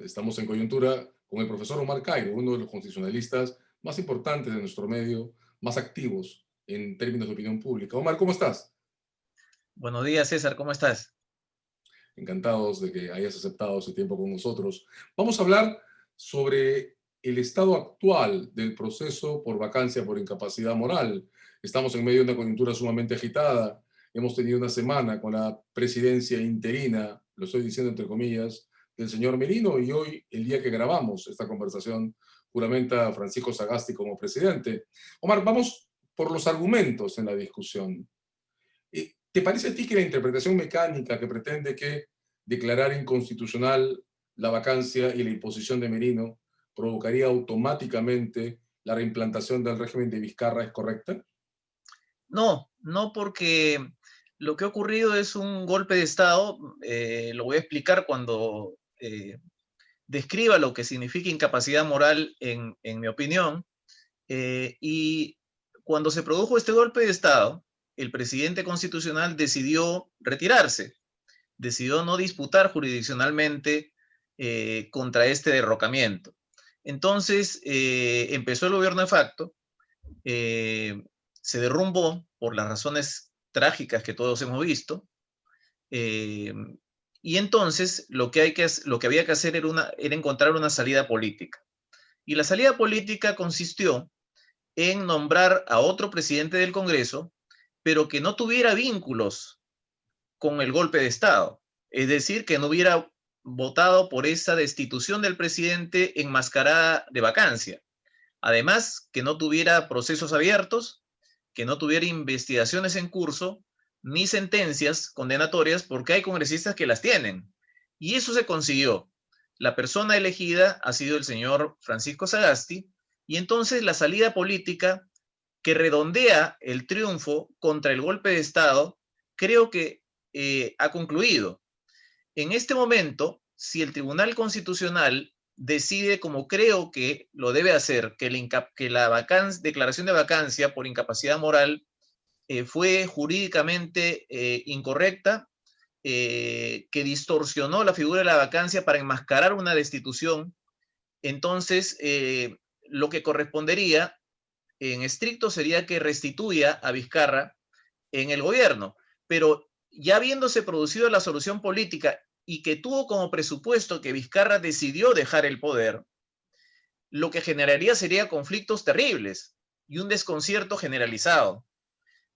Estamos en coyuntura con el profesor Omar Cairo, uno de los constitucionalistas más importantes de nuestro medio, más activos en términos de opinión pública. Omar, ¿cómo estás? Buenos días, César, ¿cómo estás? Encantados de que hayas aceptado ese tiempo con nosotros. Vamos a hablar sobre el estado actual del proceso por vacancia por incapacidad moral. Estamos en medio de una coyuntura sumamente agitada. Hemos tenido una semana con la presidencia interina, lo estoy diciendo entre comillas, del señor Merino, y hoy, el día que grabamos esta conversación, juramenta a Francisco Sagasti como presidente. Omar, vamos por los argumentos en la discusión. ¿Te parece a ti que la interpretación mecánica que pretende que declarar inconstitucional la vacancia y la imposición de Merino provocaría automáticamente la reimplantación del régimen de Vizcarra es correcta? No, no porque lo que ha ocurrido es un golpe de Estado, lo voy a explicar cuando describa lo que significa incapacidad moral en mi opinión, y cuando se produjo este golpe de Estado, el presidente constitucional decidió retirarse, decidió no disputar jurisdiccionalmente contra este derrocamiento. Entonces empezó el gobierno de facto, eh, se derrumbó por las razones trágicas que todos hemos visto, eh, y entonces lo que había que hacer era encontrar una salida política. Y la salida política consistió en nombrar a otro presidente del Congreso, pero que no tuviera vínculos con el golpe de Estado, es decir, que no hubiera votado por esa destitución del presidente enmascarada de vacancia. Además, que no tuviera procesos abiertos, que no tuviera investigaciones en curso, ni sentencias condenatorias, porque hay congresistas que las tienen. Y eso se consiguió. La persona elegida ha sido el señor Francisco Sagasti, y entonces la salida política que redondea el triunfo contra el golpe de Estado, creo que ha concluido. En este momento, si el Tribunal Constitucional decide, como creo que lo debe hacer, que la declaración de vacancia por incapacidad moral fue jurídicamente incorrecta, que distorsionó la figura de la vacancia para enmascarar una destitución, entonces lo que correspondería en estricto sería que restituya a Vizcarra en el gobierno. Pero ya habiéndose producido la solución política y que tuvo como presupuesto que Vizcarra decidió dejar el poder, lo que generaría sería conflictos terribles y un desconcierto generalizado.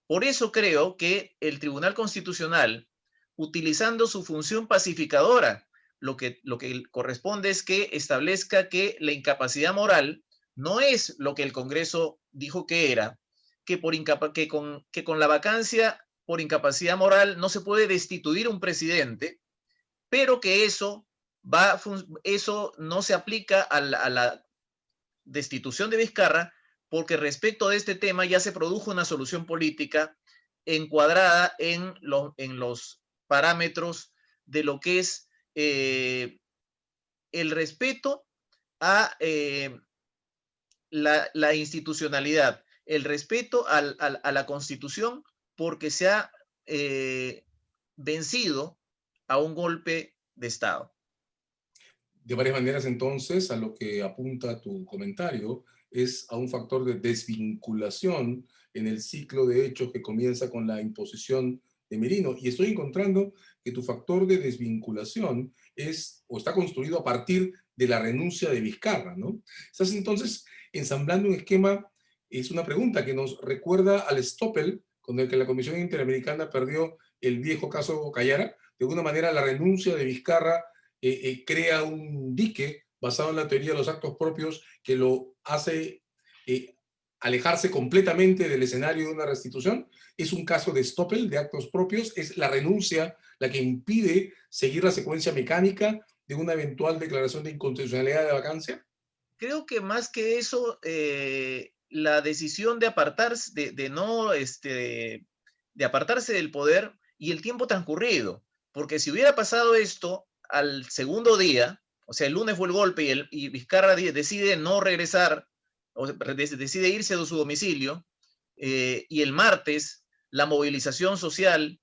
Por eso creo que el Tribunal Constitucional, utilizando su función pacificadora, lo que corresponde es que establezca que la incapacidad moral no es lo que el Congreso dijo que era, que con la vacancia por incapacidad moral no se puede destituir un presidente, pero que eso no se aplica a la destitución de Vizcarra, porque respecto de este tema ya se produjo una solución política encuadrada en los parámetros de lo que es el respeto a la institucionalidad, el respeto a la Constitución, porque se ha vencido a un golpe de Estado. De varias maneras, entonces, a lo que apunta tu comentario es a un factor de desvinculación en el ciclo de hechos que comienza con la imposición de Merino. Y estoy encontrando que tu factor de desvinculación es o está construido a partir de la renuncia de Vizcarra, ¿no? Estás entonces ensamblando un esquema, es una pregunta que nos recuerda al Stoppel, con el que la Comisión Interamericana perdió el viejo caso Callara. De alguna manera, la renuncia de Vizcarra crea un dique basado en la teoría de los actos propios que lo hace alejarse completamente del escenario de una restitución. Es un caso de Stoppel, de actos propios, es la renuncia la que impide seguir la secuencia mecánica de una eventual declaración de inconstitucionalidad de vacancia. Creo que más que eso, la decisión de apartarse, de no, de apartarse del poder y el tiempo transcurrido, porque si hubiera pasado esto al segundo día, o sea, el lunes fue el golpe y Vizcarra decide no regresar, o decide irse de su domicilio, y el martes la movilización social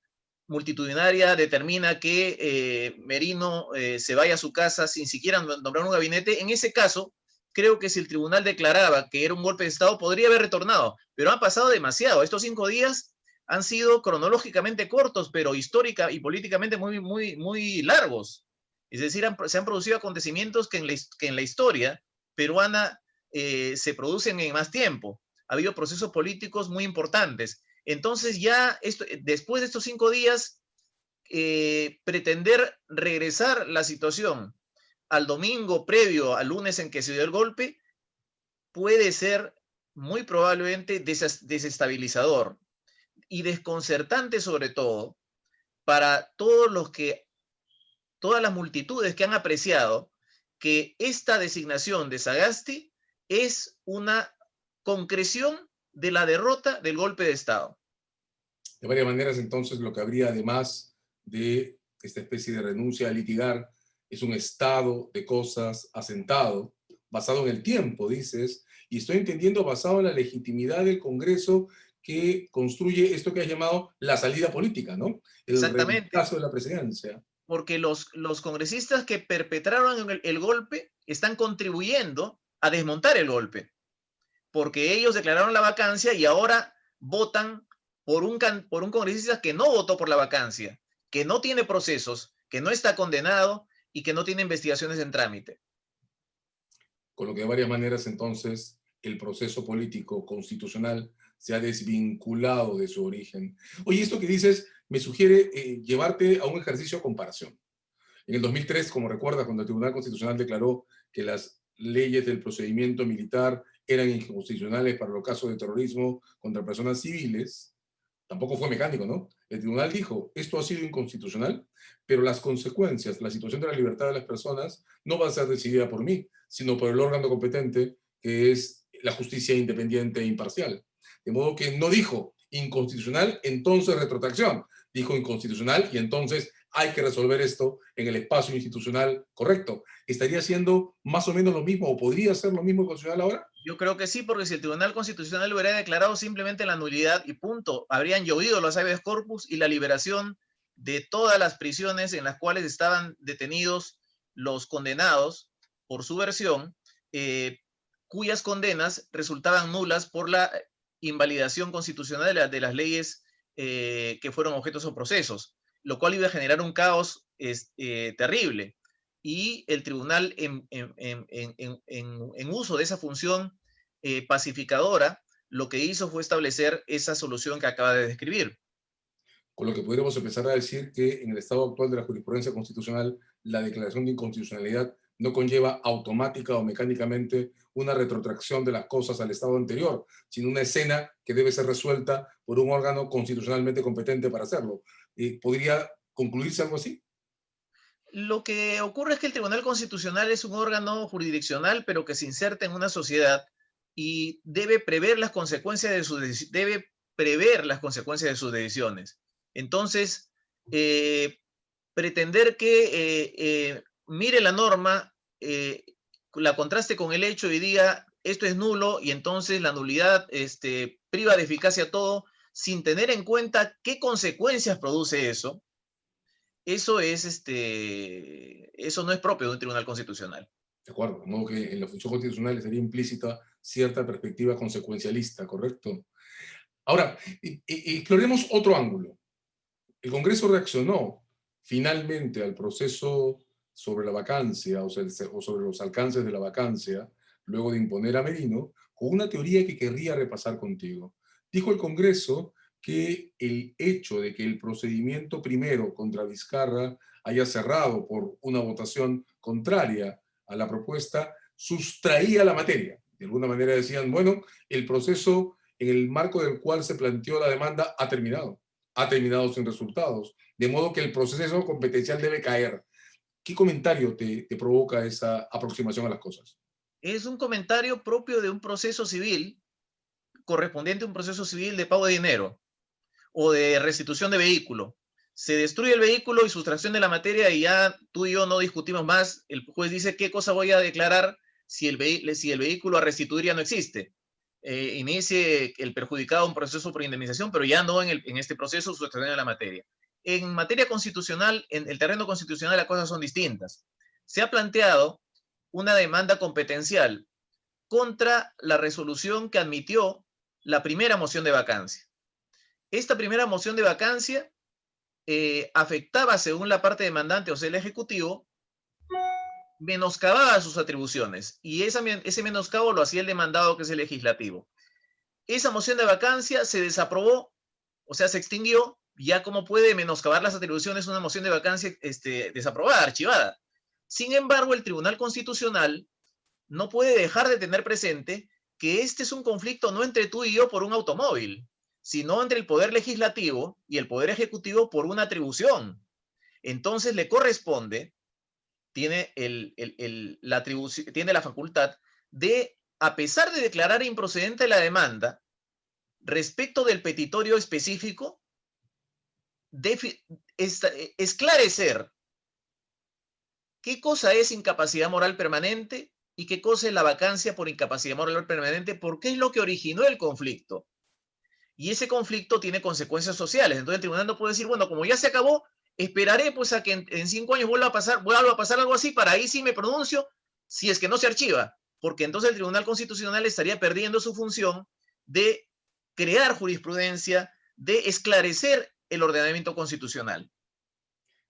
multitudinaria determina que Merino se vaya a su casa sin siquiera nombrar un gabinete, en ese caso, creo que si el tribunal declaraba que era un golpe de Estado, podría haber retornado, pero han pasado demasiado. Estos 5 días han sido cronológicamente cortos, pero histórica y políticamente muy largos. Es decir, se han producido acontecimientos que en la historia peruana se producen en más tiempo. Ha habido procesos políticos muy importantes. Entonces ya después de estos 5 días, pretender regresar la situación al domingo previo al lunes en que se dio el golpe puede ser muy probablemente desestabilizador y desconcertante, sobre todo para todas las multitudes que han apreciado que esta designación de Sagasti es una concreción de la derrota del golpe de Estado. De varias maneras, entonces, lo que habría, además de esta especie de renuncia a litigar, es un estado de cosas asentado, basado en el tiempo, dices, y estoy entendiendo basado en la legitimidad del Congreso que construye esto que has llamado la salida política, ¿no? El Exactamente. reemplazo de la presidencia. Porque los congresistas que perpetraron el golpe están contribuyendo a desmontar el golpe, porque ellos declararon la vacancia y ahora votan por un congresista que no votó por la vacancia, que no tiene procesos, que no está condenado y que no tiene investigaciones en trámite. Con lo que de varias maneras, entonces, el proceso político constitucional se ha desvinculado de su origen. Oye, esto que dices me sugiere llevarte a un ejercicio de comparación. En el 2003, como recuerdas, cuando el Tribunal Constitucional declaró que las leyes del procedimiento militar eran inconstitucionales para los casos de terrorismo contra personas civiles, tampoco fue mecánico, ¿no? El tribunal dijo, esto ha sido inconstitucional, pero las consecuencias, la situación de la libertad de las personas no va a ser decidida por mí, sino por el órgano competente, que es la justicia independiente e imparcial. De modo que no dijo inconstitucional, entonces retrotracción. Dijo inconstitucional y entonces hay que resolver esto en el espacio institucional correcto. ¿Estaría haciendo más o menos lo mismo o podría ser lo mismo constitucional ahora? Yo creo que sí, porque si el Tribunal Constitucional hubiera declarado simplemente la nulidad y punto, habrían llovido los habeas corpus y la liberación de todas las prisiones en las cuales estaban detenidos los condenados por su versión, cuyas condenas resultaban nulas por la invalidación constitucional de las leyes que fueron objetos o procesos, lo cual iba a generar un caos terrible. Y el tribunal en uso de esa función pacificadora, lo que hizo fue establecer esa solución que acaba de describir. Con lo que podríamos empezar a decir que en el estado actual de la jurisprudencia constitucional, la declaración de inconstitucionalidad no conlleva automática o mecánicamente una retrotracción de las cosas al estado anterior, sino una escena que debe ser resuelta por un órgano constitucionalmente competente para hacerlo. ¿Podría concluirse algo así? Lo que ocurre es que el Tribunal Constitucional es un órgano jurisdiccional, pero que se inserta en una sociedad y debe prever las consecuencias de sus decisiones. Entonces, pretender que mire la norma, la contraste con el hecho y diga esto es nulo y entonces la nulidad priva de eficacia todo sin tener en cuenta qué consecuencias produce eso, eso no es propio de un tribunal constitucional. De acuerdo, de modo que en la función constitucional estaría implícita cierta perspectiva consecuencialista, ¿correcto? Ahora, exploremos otro ángulo. El Congreso reaccionó finalmente al proceso sobre la vacancia o sobre los alcances de la vacancia, luego de imponer a Merino, con una teoría que querría repasar contigo. Dijo el Congreso que el hecho de que el procedimiento primero contra Vizcarra haya cerrado por una votación contraria a la propuesta sustraía la materia. De alguna manera decían, bueno, el proceso en el marco del cual se planteó la demanda ha terminado sin resultados, de modo que el proceso competencial debe caer. ¿Qué comentario te provoca esa aproximación a las cosas? Es un comentario propio de un proceso civil, correspondiente a un proceso civil de pago de dinero o de restitución de vehículo. Se destruye el vehículo y sustracción de la materia y ya tú y yo no discutimos más. El juez dice qué cosa voy a declarar si el vehículo a restituir ya no existe. Inicie el perjudicado un proceso por indemnización, pero ya no en este proceso sustracción de la materia. en materia constitucional, en el terreno constitucional las cosas son distintas. Se ha planteado una demanda competencial contra la resolución que admitió la primera moción de vacancia. Esta primera moción de vacancia afectaba, según la parte demandante, o sea, el Ejecutivo, menoscababa sus atribuciones, y ese menoscabo lo hacía el demandado, que es el Legislativo. Esa moción de vacancia se desaprobó, o sea, se extinguió. Ya como puede menoscabar las atribuciones una moción de vacancia desaprobada, archivada. Sin embargo, el Tribunal Constitucional no puede dejar de tener presente que este es un conflicto no entre tú y yo por un automóvil, sino entre el Poder Legislativo y el Poder Ejecutivo por una atribución. Entonces le corresponde, tiene la facultad de, a pesar de declarar improcedente la demanda, respecto del petitorio específico, esclarecer qué cosa es incapacidad moral permanente y qué cosa es la vacancia por incapacidad moral permanente, porque es lo que originó el conflicto. Y ese conflicto tiene consecuencias sociales. Entonces el tribunal no puede decir, bueno, como ya se acabó, esperaré pues a que en 5 años vuelva a pasar algo así, para ahí sí me pronuncio, si es que no se archiva. Porque entonces el Tribunal Constitucional estaría perdiendo su función de crear jurisprudencia, de esclarecer el ordenamiento constitucional.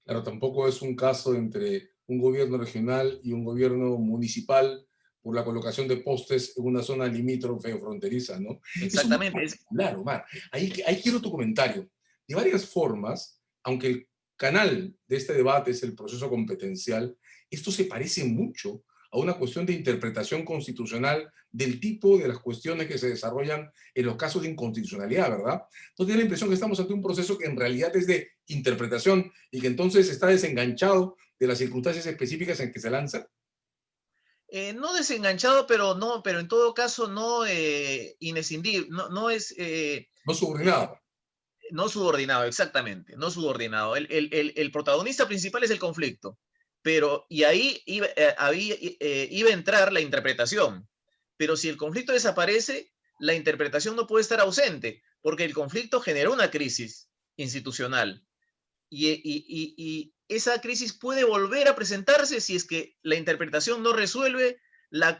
Claro, tampoco es un caso entre un gobierno regional y un gobierno municipal por la colocación de postes en una zona limítrofe o fronteriza, ¿no? Exactamente. Claro, Omar. Ahí quiero tu comentario. De varias formas, aunque el canal de este debate es el proceso competencial, esto se parece mucho a una cuestión de interpretación constitucional del tipo de las cuestiones que se desarrollan en los casos de inconstitucionalidad, ¿verdad? ¿No tiene la impresión que estamos ante un proceso que en realidad es de interpretación y que entonces está desenganchado de las circunstancias específicas en que se lanza? No desenganchado, pero en todo caso no inescindible, no es... No subordinado. No subordinado, exactamente, no subordinado. El protagonista principal es el conflicto, y ahí iba a entrar la interpretación. Pero si el conflicto desaparece, la interpretación no puede estar ausente, porque el conflicto generó una crisis institucional. Y esa crisis puede volver a presentarse si es que la interpretación no resuelve la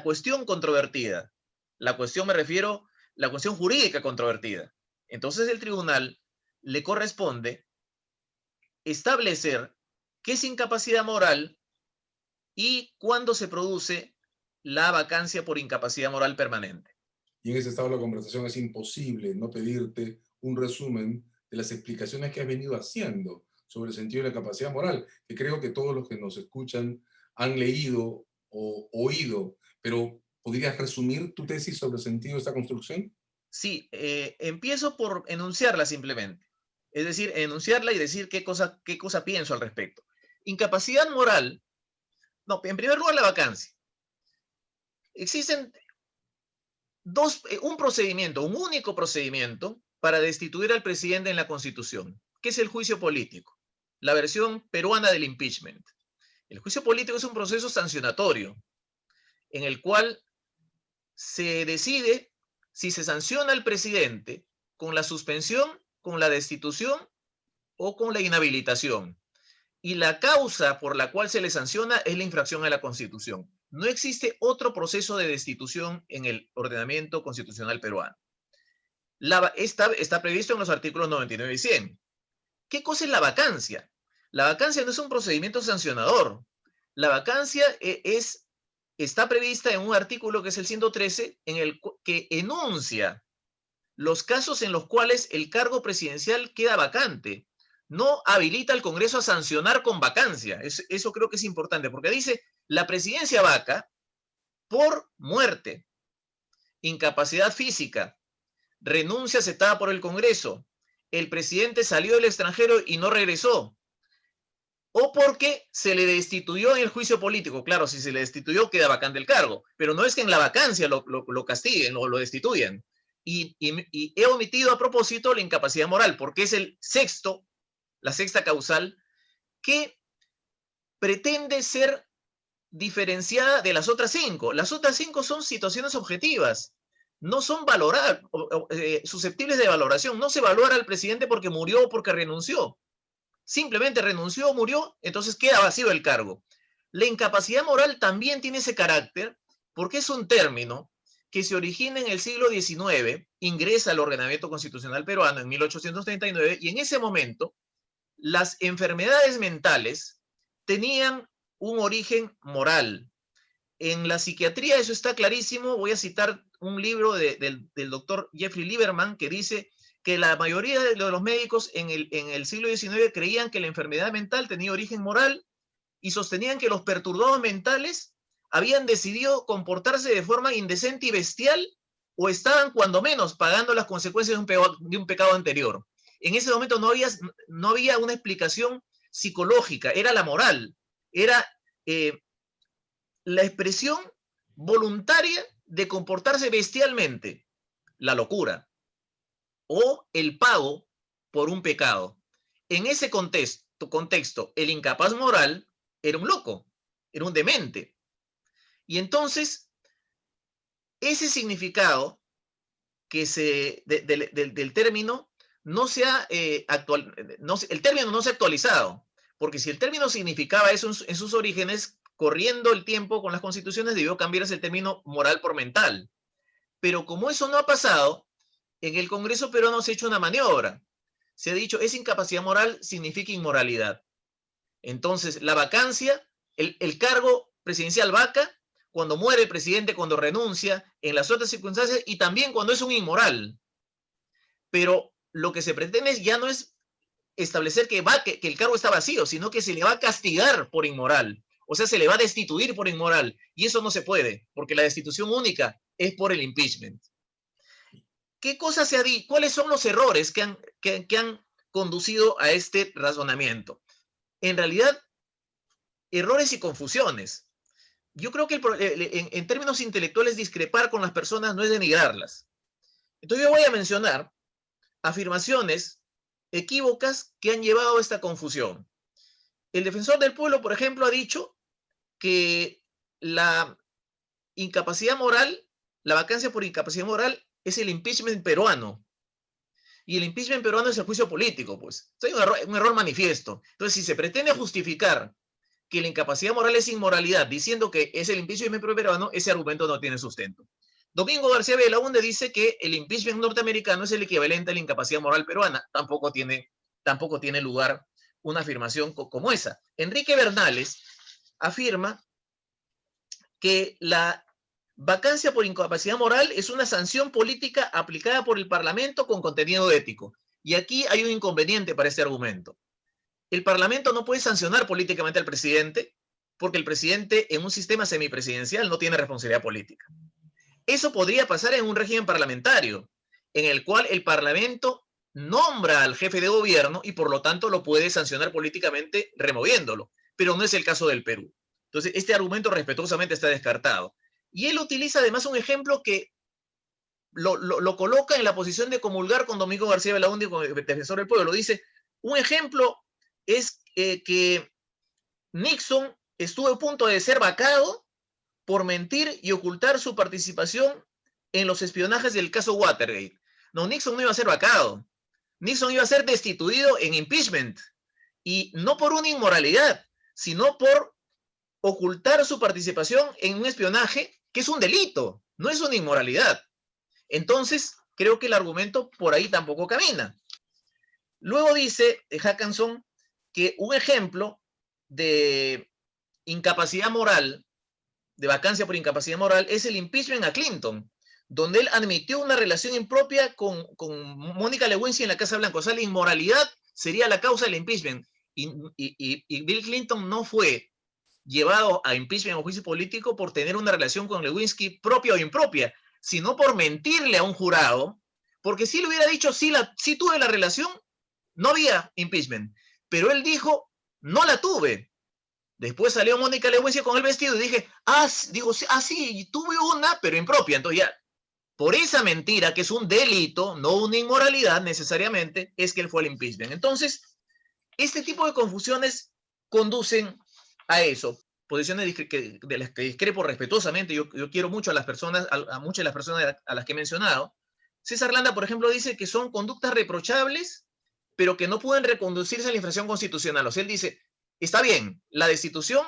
cuestión controvertida. La cuestión, me refiero, la cuestión jurídica controvertida. Entonces el tribunal le corresponde establecer qué es incapacidad moral y cuándo se produce la vacancia por incapacidad moral permanente. Y en ese estado de la conversación es imposible no pedirte un resumen de las explicaciones que has venido haciendo sobre el sentido de la capacidad moral, que creo que todos los que nos escuchan han leído o oído, pero ¿podrías resumir tu tesis sobre el sentido de esta construcción? Sí, empiezo por enunciarla simplemente. Es decir, enunciarla y decir qué cosa pienso al respecto. Incapacidad moral, no, en primer lugar la vacancia. Existen un único procedimiento para destituir al presidente en la Constitución, que es el juicio político, la versión peruana del impeachment. El juicio político es un proceso sancionatorio en el cual se decide si se sanciona al presidente con la suspensión, con la destitución o con la inhabilitación. Y la causa por la cual se le sanciona es la infracción a la Constitución. No existe otro proceso de destitución en el ordenamiento constitucional peruano. Está previsto en los artículos 99 y 100. ¿Qué cosa es la vacancia? La vacancia no es un procedimiento sancionador. La vacancia está prevista en un artículo que es el 113, en el que enuncia los casos en los cuales el cargo presidencial queda vacante. No habilita al Congreso a sancionar con vacancia. Eso creo que es importante, porque dice, la presidencia vaca por muerte, incapacidad física, renuncia aceptada por el Congreso, el presidente salió del extranjero y no regresó, o porque se le destituyó en el juicio político. Claro, si se le destituyó, queda vacante el cargo, pero no es que en la vacancia lo castiguen o lo destituyan. Y he omitido a propósito la incapacidad moral, porque es la sexta causal, que pretende ser diferenciada de las otras 5. Las otras 5 son situaciones objetivas, no son susceptibles de valoración. No se valora al presidente porque murió o porque renunció. simplemente renunció, murió, entonces queda vacío el cargo. La incapacidad moral también tiene ese carácter porque es un término que se origina en el siglo XIX, ingresa al ordenamiento constitucional peruano en 1839, y en ese momento las enfermedades mentales tenían un origen moral. En la psiquiatría eso está clarísimo. Voy a citar un libro del doctor Jeffrey Lieberman que dice que la mayoría de los médicos en el siglo XIX creían que la enfermedad mental tenía origen moral y sostenían que los perturbados mentales habían decidido comportarse de forma indecente y bestial o estaban cuando menos pagando las consecuencias de un pecado anterior. En ese momento no había una explicación psicológica, era la moral, era la expresión voluntaria de comportarse bestialmente, la locura, o el pago por un pecado. En ese contexto, el incapaz moral era un loco, era un demente. Y entonces, ese significado del término no se ha el término no se ha actualizado, porque si el término significaba eso en sus orígenes, corriendo el tiempo con las constituciones debió cambiarse el término moral por mental. Pero como eso no ha pasado, en el Congreso peruano se ha hecho una maniobra. Se ha dicho, esa incapacidad moral significa inmoralidad. Entonces, la vacancia, el cargo presidencial vaca cuando muere el presidente, cuando renuncia, en las otras circunstancias y también cuando es un inmoral. Pero lo que se pretende ya no es establecer que el cargo está vacío, sino que se le va a castigar por inmoral. O sea, se le va a destituir por inmoral. Y eso no se puede, porque la destitución única es por el impeachment. ¿Qué cosa se ha dicho? ¿Cuáles son los errores que han conducido a este razonamiento? En realidad, errores y confusiones. Yo creo que en términos intelectuales discrepar con las personas no es denigrarlas. Entonces yo voy a mencionar afirmaciones equívocas que han llevado a esta confusión. El defensor del pueblo, por ejemplo, ha dicho que la incapacidad moral, la vacancia por incapacidad moral es el impeachment peruano. Y el impeachment peruano es el juicio político, pues. Es un error manifiesto. Entonces, si se pretende justificar que la incapacidad moral es inmoralidad diciendo que es el impeachment peruano, ese argumento no tiene sustento. Domingo García Belaúnde dice que el impeachment norteamericano es el equivalente a la incapacidad moral peruana. Tampoco tiene lugar una afirmación como esa. Enrique Bernales afirma que la vacancia por incapacidad moral es una sanción política aplicada por el Parlamento con contenido ético. Y aquí hay un inconveniente para este argumento. El Parlamento no puede sancionar políticamente al presidente porque el presidente en un sistema semipresidencial no tiene responsabilidad política. Eso podría pasar en un régimen parlamentario, en el cual el Parlamento nombra al jefe de gobierno y por lo tanto lo puede sancionar políticamente removiéndolo, pero no es el caso del Perú. Entonces, este argumento respetuosamente está descartado. Y él utiliza además un ejemplo que lo coloca en la posición de comulgar con Domingo García Belaúnde, con el defensor del pueblo. Lo dice, un ejemplo es que Nixon estuvo a punto de ser vacado por mentir y ocultar su participación en los espionajes del caso Watergate. No, Nixon no iba a ser vacado. Nixon iba a ser destituido en impeachment. Y no por una inmoralidad, sino por ocultar su participación en un espionaje que es un delito, no es una inmoralidad. Entonces, creo que el argumento por ahí tampoco camina. Luego dice Hackinson que un ejemplo de incapacidad moral, de vacancia por incapacidad moral, es el impeachment a Clinton, donde él admitió una relación impropia con Mónica Lewinsky en la Casa Blanca. O sea, la inmoralidad sería la causa del impeachment. Y Bill Clinton no fue llevado a impeachment o juicio político por tener una relación con Lewinsky propia o impropia, sino por mentirle a un jurado, porque si le hubiera dicho sí tuve la relación, no había impeachment. Pero él dijo, no la tuve. Después salió Mónica Lewinsky con el vestido y dije, sí, tuve una, pero impropia. Entonces ya, por esa mentira, que es un delito, no una inmoralidad necesariamente, es que él fue al impeachment. Entonces, este tipo de confusiones conducen a eso. Posiciones de las que discrepo respetuosamente. Yo quiero mucho a las personas, a muchas de las personas a las que he mencionado. César Landa, por ejemplo, dice que son conductas reprochables pero que no pueden reconducirse a la infracción constitucional. O sea, él dice, está bien, la destitución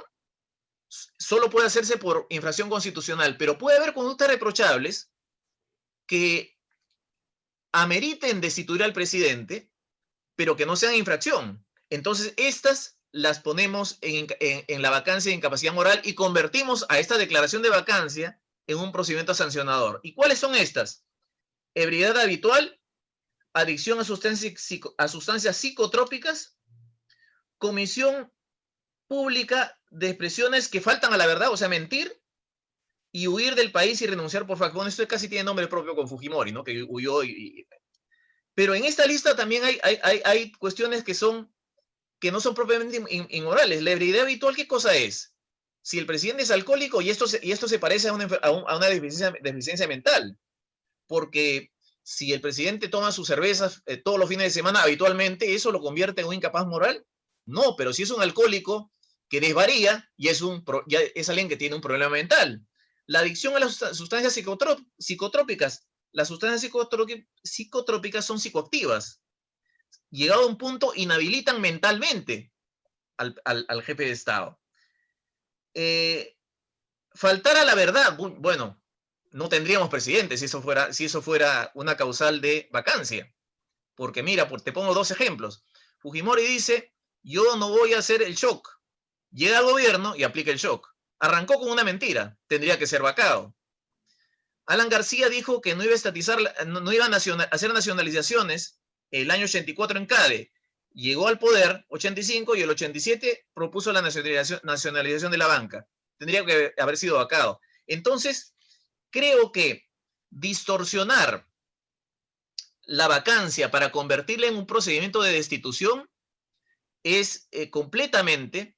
solo puede hacerse por infracción constitucional, pero puede haber conductas reprochables que ameriten destituir al presidente, pero que no sean infracción. Entonces, estas las ponemos en la vacancia de incapacidad moral y convertimos a esta declaración de vacancia en un procedimiento sancionador. ¿Y cuáles son estas? Ebriedad habitual, adicción a sustancias psicotrópicas, comisión pública de expresiones que faltan a la verdad, o sea, mentir, y huir del país y renunciar por facto. Bueno, esto casi tiene nombre propio con Fujimori, ¿no? Que huyó pero en esta lista también hay cuestiones que no son propiamente inmorales. La ebriedad habitual, ¿qué cosa es? Si el presidente es alcohólico, y esto se parece a una deficiencia mental, porque si el presidente toma sus cervezas todos los fines de semana habitualmente, ¿eso lo convierte en un incapaz moral? No, pero si es un alcohólico que desvaría, ya es alguien que tiene un problema mental. La adicción a las sustancias psicotrópicas. Las sustancias psicotrópicas son psicoactivas. Llegado a un punto, inhabilitan mentalmente al jefe de Estado. Faltar a la verdad, bueno, no tendríamos presidente si eso fuera una causal de vacancia. Porque mira, te pongo dos ejemplos. Fujimori dice, yo no voy a hacer el shock. Llega al gobierno y aplica el shock. Arrancó con una mentira, tendría que ser vacado. Alan García dijo que no iba a estatizar, no iba a hacer nacionalizaciones el año 84 en CADE. Llegó al poder 85 y el 87 propuso la nacionalización de la banca. Tendría que haber sido vacado. Entonces, creo que distorsionar la vacancia para convertirla en un procedimiento de destitución es completamente,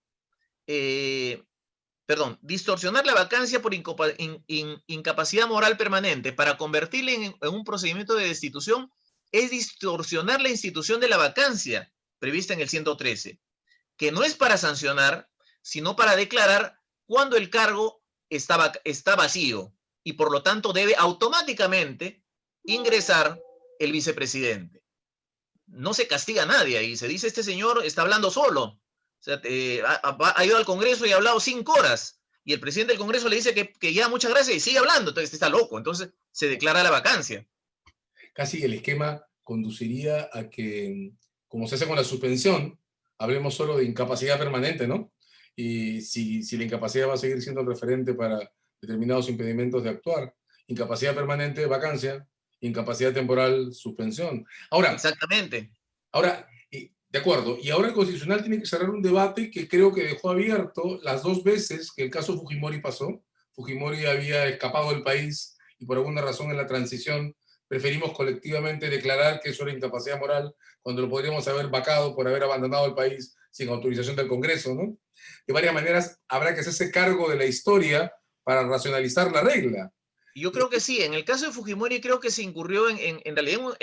distorsionar la vacancia por incapacidad moral permanente para convertirla en un procedimiento de destitución es distorsionar la institución de la vacancia prevista en el 113, que no es para sancionar, sino para declarar cuando el cargo está vacío y por lo tanto debe automáticamente ingresar el vicepresidente. No se castiga a nadie ahí, se dice este señor está hablando solo. O sea, ha ido al Congreso y ha hablado 5 horas y el presidente del Congreso le dice que ya muchas gracias y sigue hablando, entonces está loco, entonces se declara la vacancia. Casi el esquema conduciría a que, como se hace con la suspensión, hablemos solo de incapacidad permanente, ¿no? Y si la incapacidad va a seguir siendo el referente para determinados impedimentos de actuar, incapacidad permanente, vacancia, incapacidad temporal, suspensión. Exactamente. Ahora, de acuerdo, y ahora el Constitucional tiene que cerrar un debate que creo que dejó abierto las 2 veces que el caso Fujimori pasó. Fujimori había escapado del país y por alguna razón en la transición preferimos colectivamente declarar que eso era incapacidad moral cuando lo podríamos haber vacado por haber abandonado el país sin autorización del Congreso, ¿no? De varias maneras habrá que hacerse cargo de la historia para racionalizar la regla. Yo creo que sí, en el caso de Fujimori creo que se incurrió en realidad,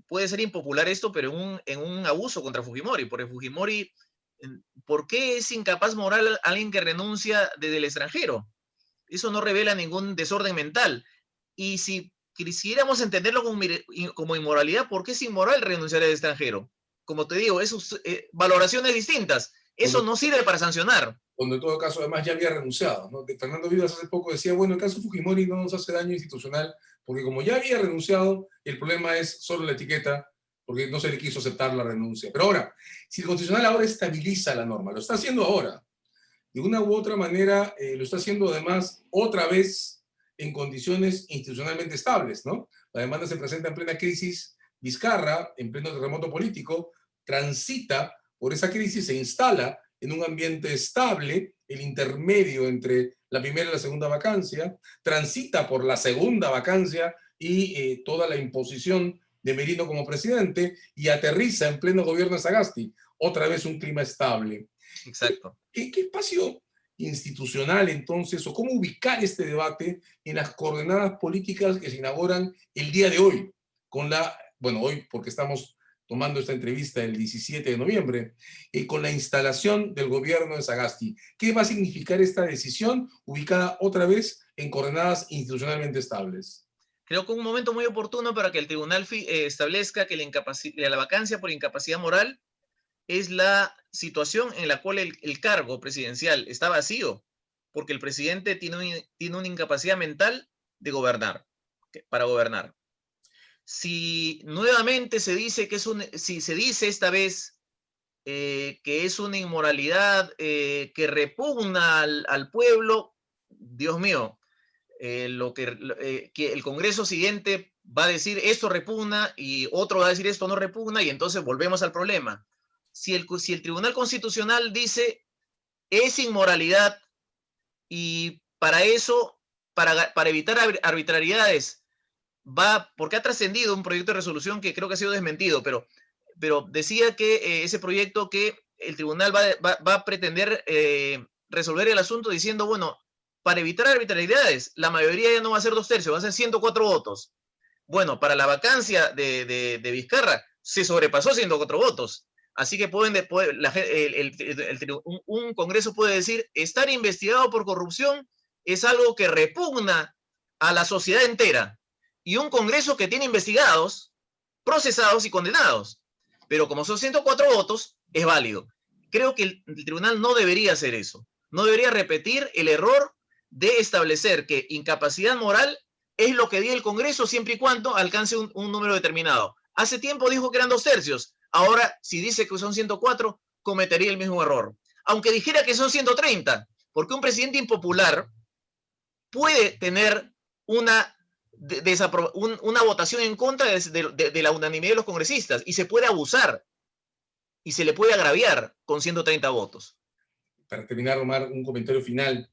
puede ser impopular esto, pero en un abuso contra Fujimori, porque Fujimori, ¿por qué es incapaz moral alguien que renuncia desde el extranjero? Eso no revela ningún desorden mental. Y si quisiéramos entenderlo como inmoralidad, ¿por qué es inmoral renunciar al extranjero? Como te digo, esos valoraciones distintas. Eso no sirve para sancionar. Cuando en todo caso además ya había renunciado, ¿no? Fernando Vivas hace poco decía, bueno, el caso Fujimori no nos hace daño institucional, porque como ya había renunciado, el problema es solo la etiqueta, porque no se le quiso aceptar la renuncia. Pero ahora, si el Constitucional ahora estabiliza la norma, lo está haciendo ahora, de una u otra manera lo está haciendo además otra vez en condiciones institucionalmente estables, ¿no? La demanda se presenta en plena crisis, Vizcarra, en pleno terremoto político, transita por esa crisis, se instala en un ambiente estable, el intermedio entre la primera y la segunda vacancia, transita por la segunda vacancia y toda la imposición de Merino como presidente y aterriza en pleno gobierno de Sagasti, otra vez un clima estable. Exacto. ¿Qué espacio institucional entonces, o cómo ubicar este debate en las coordenadas políticas que se inauguran el día de hoy, hoy porque estamos tomando esta entrevista el 17 de noviembre, con la instalación del gobierno de Sagasti? ¿Qué va a significar esta decisión ubicada otra vez en coordenadas institucionalmente estables? Creo que un momento muy oportuno para que el tribunal establezca que la vacancia por incapacidad moral es la situación en la cual el cargo presidencial está vacío, porque el presidente tiene una incapacidad mental de gobernar, para gobernar. Si nuevamente se dice si se dice esta vez que es una inmoralidad que repugna al pueblo, Dios mío, que el Congreso siguiente va a decir esto repugna y otro va a decir esto no repugna y entonces volvemos al problema. Si el Tribunal Constitucional dice es inmoralidad y para eso, para evitar arbitrariedades, porque ha trascendido un proyecto de resolución que creo que ha sido desmentido, pero decía que ese proyecto que el tribunal va a pretender resolver el asunto diciendo, bueno, para evitar arbitrariedades, la mayoría ya no va a ser 2/3, va a ser 104 votos. Bueno, para la vacancia de Vizcarra se sobrepasó 104 votos. Así que un Congreso puede decir, estar investigado por corrupción es algo que repugna a la sociedad entera. Y un Congreso que tiene investigados, procesados y condenados. Pero como son 104 votos, es válido. Creo que el tribunal no debería hacer eso. No debería repetir el error de establecer que incapacidad moral es lo que diga el Congreso siempre y cuando alcance un número determinado. Hace tiempo dijo que eran 2/3. Ahora, si dice que son 104, cometería el mismo error. Aunque dijera que son 130, porque un presidente impopular puede tener una votación en contra de la unanimidad de los congresistas y se puede abusar y se le puede agraviar con 130 votos. Para terminar, Omar, un comentario final.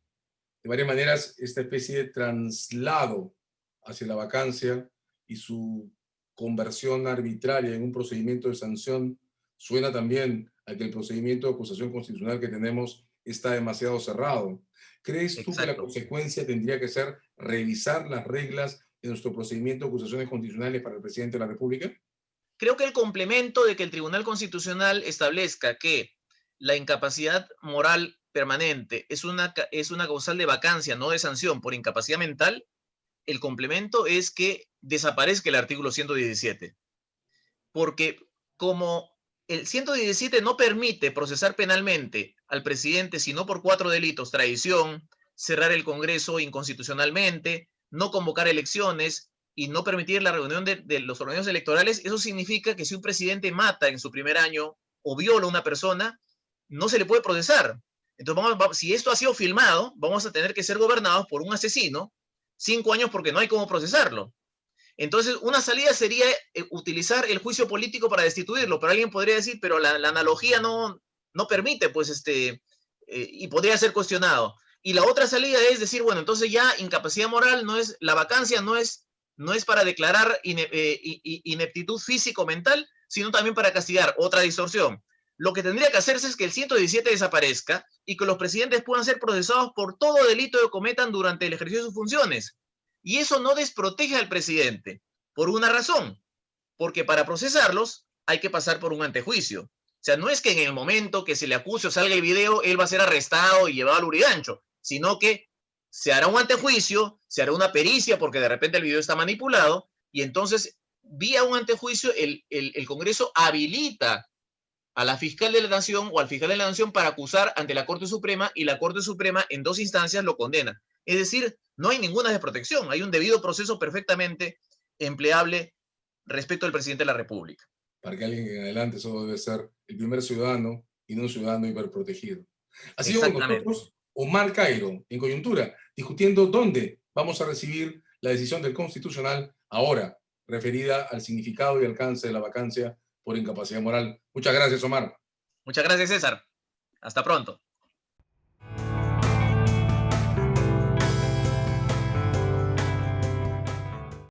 De varias maneras, esta especie de traslado hacia la vacancia y su conversión arbitraria en un procedimiento de sanción suena también a que el procedimiento de acusación constitucional que tenemos está demasiado cerrado. ¿Crees tú que la consecuencia tendría que ser revisar las reglas de nuestro procedimiento de acusaciones constitucionales para el presidente de la República? Creo que el complemento de que el Tribunal Constitucional establezca que la incapacidad moral permanente es una causal de vacancia, no de sanción por incapacidad mental, el complemento es que desaparezca el artículo 117. Porque como el 117 no permite procesar penalmente al presidente sino por 4 delitos: traición, cerrar el Congreso inconstitucionalmente, no convocar elecciones y no permitir la reunión de los organismos electorales, eso significa que si un presidente mata en su primer año o viola a una persona, no se le puede procesar. Entonces, si esto ha sido filmado, vamos a tener que ser gobernados por un asesino 5 años porque no hay cómo procesarlo. Entonces, una salida sería utilizar el juicio político para destituirlo, pero alguien podría decir, pero la analogía no permite, pues, y podría ser cuestionado. Y la otra salida es decir, bueno, entonces ya incapacidad moral no es, la vacancia no es para declarar ineptitud físico-mental, sino también para castigar. Otra distorsión. Lo que tendría que hacerse es que el 117 desaparezca y que los presidentes puedan ser procesados por todo delito que cometan durante el ejercicio de sus funciones. Y eso no desprotege al presidente, por una razón, porque para procesarlos hay que pasar por un antejuicio. O sea, no es que en el momento que se le acuse o salga el video, él va a ser arrestado y llevado al Lurigancho, sino que se hará un antejuicio, se hará una pericia porque de repente el video está manipulado y entonces, vía un antejuicio, el Congreso habilita a la fiscal de la Nación o al fiscal de la Nación para acusar ante la Corte Suprema y la Corte Suprema en 2 instancias lo condena. Es decir, no hay ninguna desprotección, hay un debido proceso perfectamente empleable respecto al presidente de la República. Para que alguien en adelante solo debe ser el primer ciudadano y no un ciudadano hiperprotegido. Ha sido con nosotros Omar Cairo, en Coyuntura, discutiendo dónde vamos a recibir la decisión del Constitucional ahora, referida al significado y alcance de la vacancia por incapacidad moral. Muchas gracias, Omar. Muchas gracias, César. Hasta pronto.